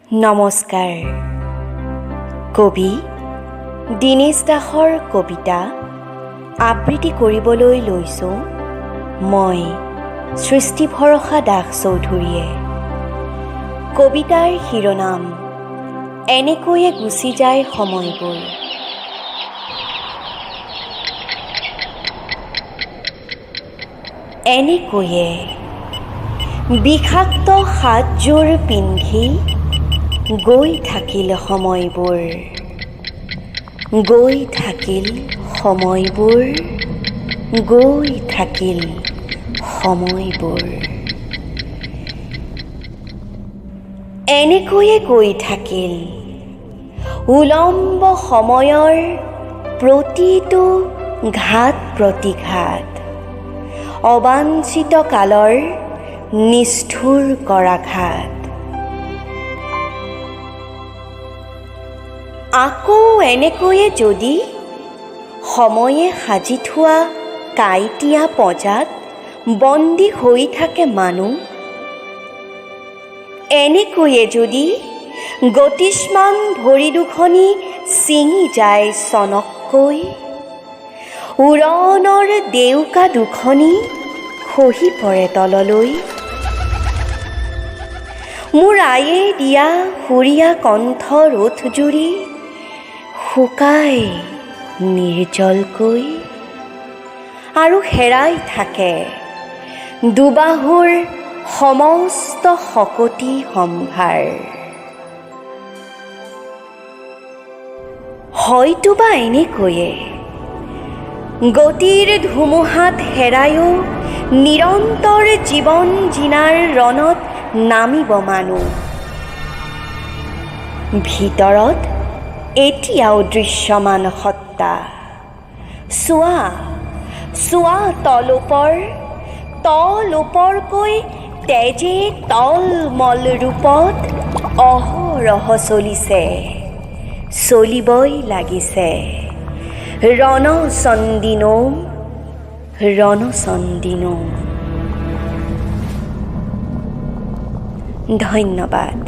নমস্কাৰ। কবি দীনেশ দাসৰ কবিতা আবৃত্তি কৰিবলৈ লৈছোঁ মই সৃষ্টি ভৰসা দাস চৌধুৰীয়ে। কবিতাৰ শিৰোনাম এনেকৈয়ে গুচি যায় সময়বোৰ। এনেকৈয়ে বিষাক্ত সাজযোৰ পিন্ধি গৈ থাকিল সময়বোৰ, গৈ থাকিল সময়বোৰ, গৈ থাকিল সময়বোৰ। এনেকৈয়ে গৈ থাকিল উলম্ব সময়ৰ প্ৰতিটো ঘাত প্ৰতিঘাত, অবাঞ্ছিত কালৰ নিষ্ঠুৰ কৰাঘাত। আকৌ এনেকৈয়ে যদি সময়ে সাজি থোৱা কাঁইটীয়া পঁজাত বন্দী হৈ থাকে মানুহ, এনেকৈয়ে যদি গতিস্মান ভৰি দুখনি ছিঙি যায় চনককৈ, উৰণৰ ডেউকা দুখনি খহি পৰে তললৈ, মোৰ আয়ে দিয়া সুৰীয়া কণ্ঠৰ ওঠজুৰি শুকাই নিৰ্জলকৈ, আৰু হেৰাই থাকে দুবাহুৰ সমস্ত শকতি সম্ভাৰ। হয়তোবা এনেকৈয়ে গতিৰ ধুমুহাত হেৰায়ো নিৰন্তৰ জীৱন জিনাৰ ৰণত নামিব মানুহ। ভিতৰত এতিয়াও দৃশ্যমান সত্তা, চোৱা চোৱা তল ওপৰকৈ তেজে তলমল ৰূপত অহৰহ চলিছে, চলিবই লাগিছে ৰণচণ্ডী নোম, ৰণচণ্ডী নোম। ধন্যবাদ।